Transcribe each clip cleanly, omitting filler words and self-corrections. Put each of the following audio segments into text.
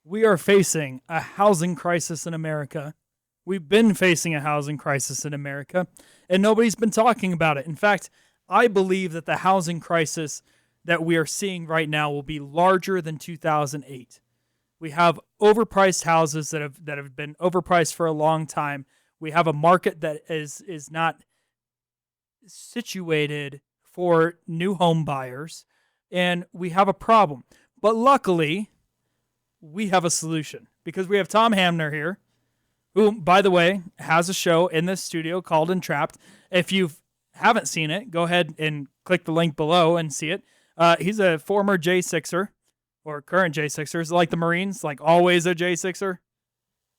We are facing a housing crisis in America. We've been facing a housing crisis in America, and nobody's been talking about it. In fact, I believe that the housing crisis that we are seeing right now will be larger than 2008. We have overpriced houses that have been overpriced for a long time. We have a market that is not situated for new home buyers, and we have a problem. But luckily, we have a solution because we have Tom Hamner here, who, by the way, has a show in this studio called Entrapped. If you haven't seen it, go ahead and click the link below and see it. He's a former J6er or current J6er, like the Marines, like always a J6er.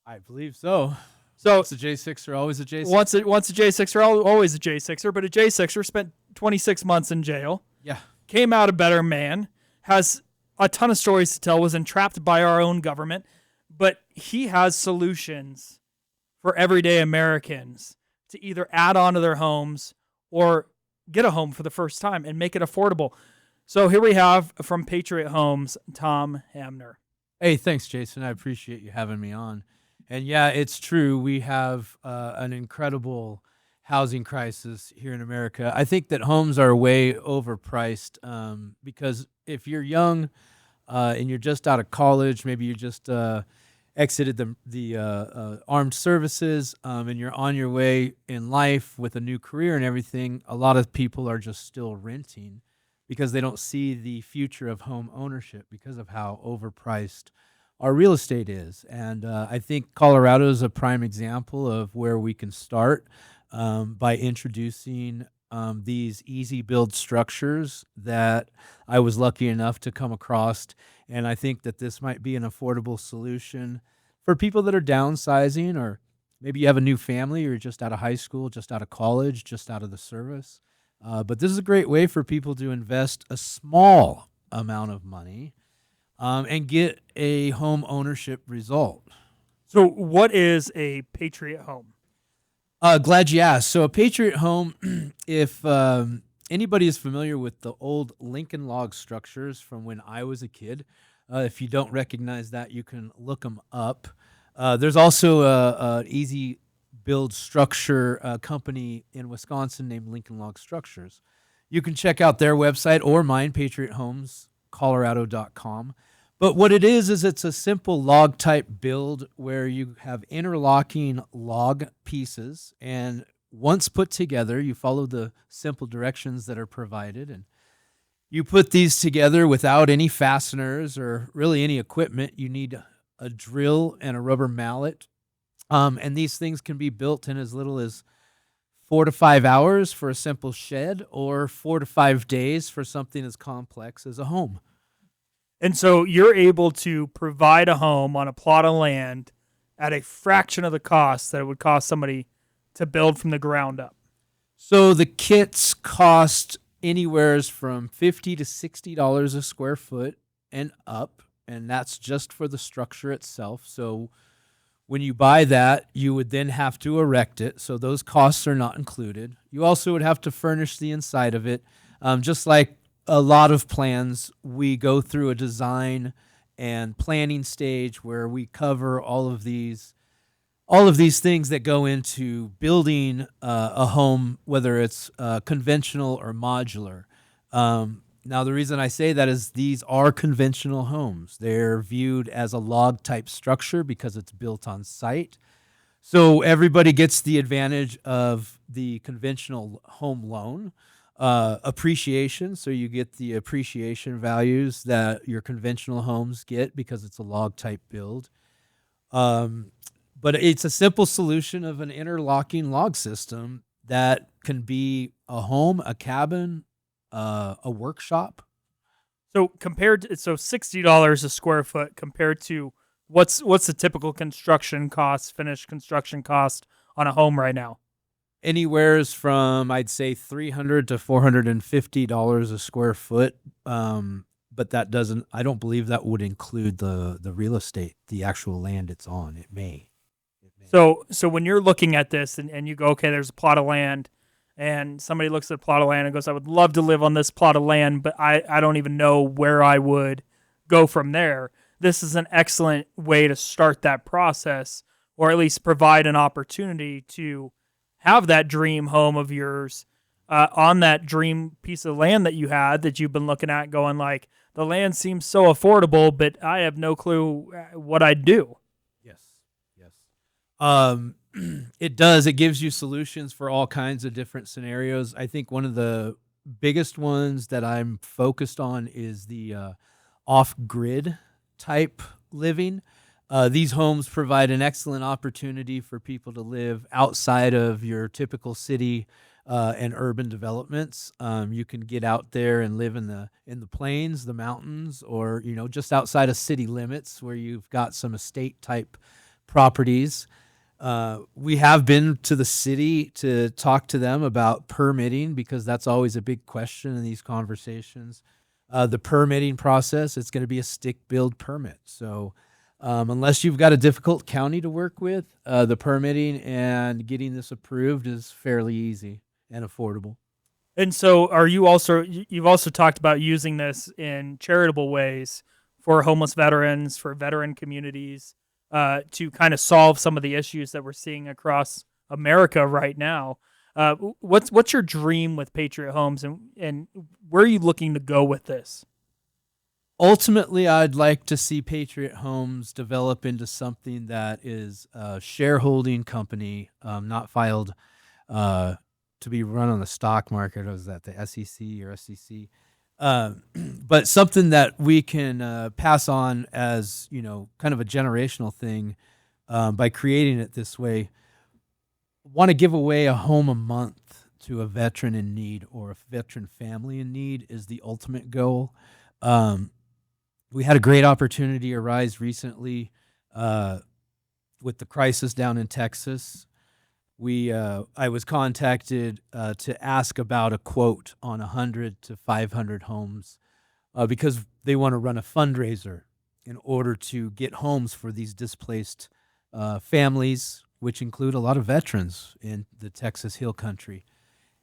I believe so. So once a J6er, always a J6er. Once a J6er, always a J6er. But a J6er spent 26 months in jail. Yeah. Came out a better man. Has a ton of stories to tell. Was entrapped by our own government. But he has solutions for everyday Americans to either add on to their homes or get a home for the first time and make it affordable. So here we have from Patriot Homes, Tom Hamner. Hey, thanks, Jason. I appreciate you having me on. And yeah, it's true. We have an incredible housing crisis here in America. I think that homes are way overpriced because if you're young and you're just out of college, maybe you just exited the armed services and you're on your way in life with a new career and everything, a lot of people are just still renting because they don't see the future of home ownership because of how overpriced our real estate is. And I think Colorado is a prime example of where we can start by introducing these easy build structures that I was lucky enough to come across. And I think that this might be an affordable solution for people that are downsizing, or maybe you have a new family, or you're just out of high school, just out of college, just out of the service. But this is a great way for people to invest a small amount of money and get a home ownership result. So what is a Patriot home? Glad you asked. So a Patriot home, if anybody is familiar with the old Lincoln log structures from when I was a kid, if you don't recognize that, you can look them up. There's also an easy build structure company in Wisconsin named Lincoln Log Structures. You can check out their website or mine, patriothomescolorado.com. But what it is it's a simple log type build where you have interlocking log pieces, and once put together, you follow the simple directions that are provided, and you put these together without any fasteners or really any equipment. You need a drill and a rubber mallet. And these things can be built in as little as 4 to 5 hours for a simple shed, or 4 to 5 days for something as complex as a home. And so you're able to provide a home on a plot of land at a fraction of the cost that it would cost somebody to build from the ground up. So the kits cost anywhere from $50 to $60 a square foot and up, and that's just for the structure itself. So when you buy that, you would then have to erect it, so those costs are not included. You also would have to furnish the inside of it. Just like a lot of plans, we go through a design and planning stage where we cover all of these things that go into building a home, whether it's conventional or modular. Now, the reason I say that is these are conventional homes. They're viewed as a log-type structure because it's built on site. So everybody gets the advantage of the conventional home loan appreciation. So you get the appreciation values that your conventional homes get because it's a log-type build. But it's a simple solution of an interlocking log system that can be a home, a cabin, a workshop. So $60 a square foot compared to what's the typical finished construction cost on a home right now? Anywhere's from, I'd say, $300 to $450 a square foot. But that doesn't, I don't believe that would include the real estate, the actual land it's on. It may. So when you're looking at this and you go, okay, there's a plot of land, and somebody looks at a plot of land and goes, I would love to live on this plot of land, but I don't even know where I would go from there. this is an excellent way to start that process, or at least provide an opportunity to have that dream home of yours on that dream piece of land that you had that you've been looking at, going like, the land seems so affordable, but I have no clue what I'd do. Yes. Yes. Um, it does. It gives you solutions for all kinds of different scenarios. I think one of the biggest ones that I'm focused on is the off-grid type living. These homes provide an excellent opportunity for people to live outside of your typical city and urban developments. You can get out there and live in the plains, the mountains, or just outside of city limits where you've got some estate type properties. We have been to the city to talk to them about permitting, because that's always a big question in these conversations. The permitting process, it's going to be a stick-build permit. So unless you've got a difficult county to work with, the permitting and getting this approved is fairly easy and affordable. And so, you've also talked about using this in charitable ways for homeless veterans, for veteran communities, to kind of solve some of the issues that we're seeing across America right now. What's your dream with Patriot Homes, and where are you looking to go with this? Ultimately, I'd like to see Patriot Homes develop into something that is a shareholding company, not filed to be run on the stock market. Or is that the SEC or SEC? But something that we can pass on as kind of a generational thing by creating it this way. Want to give away a home a month to a veteran in need, or a veteran family in need, is the ultimate goal. We had a great opportunity arise recently with the crisis down in Texas. I was contacted to ask about a quote on 100 to 500 homes because they want to run a fundraiser in order to get homes for these displaced families, which include a lot of veterans in the Texas Hill Country.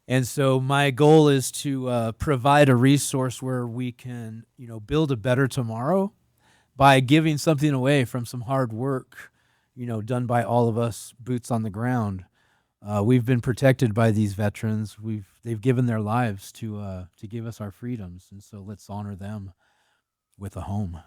And so my goal is to provide a resource where we can, build a better tomorrow by giving something away from some hard work, done by all of us, boots on the ground. We've been protected by these veterans. They've given their lives to give us our freedoms, and so let's honor them with a home.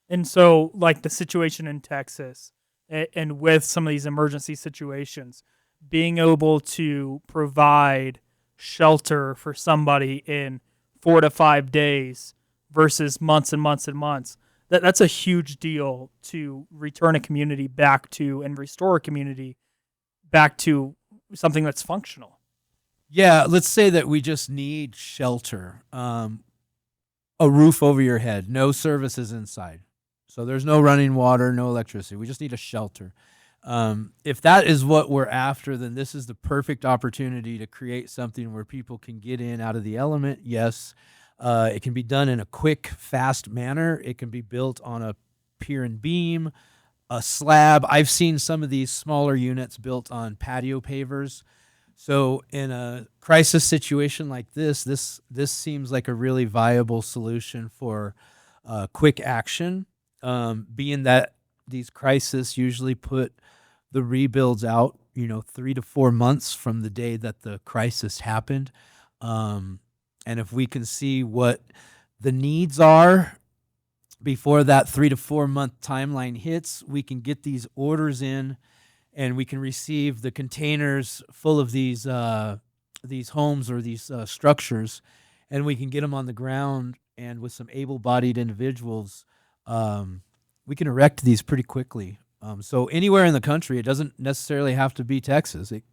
And so, like the situation in Texas, and with some of these emergency situations, being able to provide shelter for somebody in 4 to 5 days versus months and months and months, that's a huge deal to return a community back to, and restore a community back to something that's functional. Yeah, let's say that we just need shelter, a roof over your head, no services inside. So there's no running water, no electricity. We just need a shelter. If that is what we're after, then this is the perfect opportunity to create something where people can get in out of the element. Yes, it can be done in a quick, fast manner. It can be built on a pier and beam, a slab. I've seen some of these smaller units built on patio pavers. So in a crisis situation like this seems like a really viable solution for quick action, being that these crises usually put the rebuilds out, 3 to 4 months from the day that the crisis happened. And if we can see what the needs are before that 3 to 4 month timeline hits, we can get these orders in, and we can receive the containers full of these homes or these structures, and we can get them on the ground. And with some able-bodied individuals, we can erect these pretty quickly. So anywhere in the country, it doesn't necessarily have to be Texas. It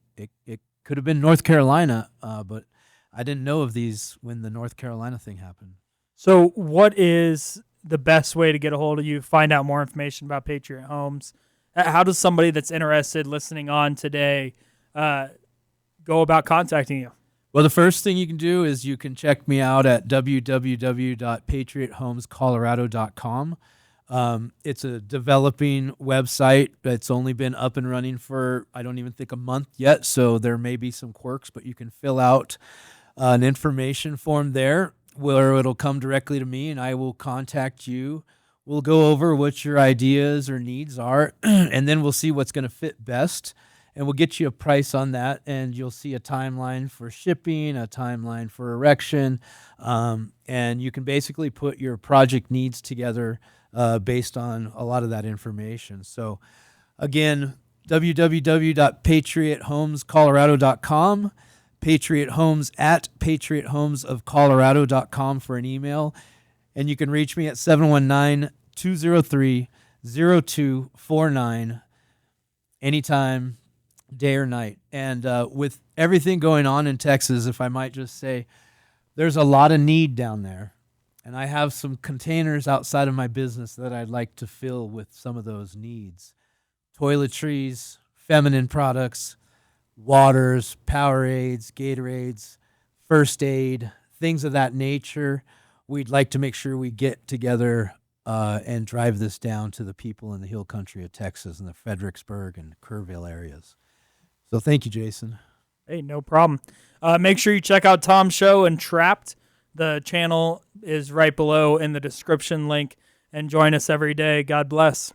could have been North Carolina, but I didn't know of these when the North Carolina thing happened. So what is the best way to get a hold of you, find out more information about Patriot Homes? How does somebody that's interested listening on today go about contacting you? Well, the first thing you can do is you can check me out at www.patriothomescolorado.com. It's a developing website that's only been up and running for, I don't even think, a month yet, so there may be some quirks, but you can fill out an information form there where it'll come directly to me, and I will contact you We'll go over what your ideas or needs are, and then we'll see what's going to fit best. And we'll get you a price on that, and you'll see a timeline for shipping, a timeline for erection, and you can basically put your project needs together based on a lot of that information. So, again, www.patriothomescolorado.com, Patriot Homes at patriothomesofcolorado.com for an email. And you can reach me at 719-203-0249 anytime, day or night. And with everything going on in Texas, if I might just say, there's a lot of need down there. And I have some containers outside of my business that I'd like to fill with some of those needs. Toiletries, feminine products, waters, Powerades, Gatorades, first aid, things of that nature. We'd like to make sure we get together and drive this down to the people in the hill country of Texas and the Fredericksburg and Kerrville areas. So thank you, Jason. Hey, no problem. Make sure you check out Tom's show and Trapped. The channel is right below in the description link. And join us every day. God bless.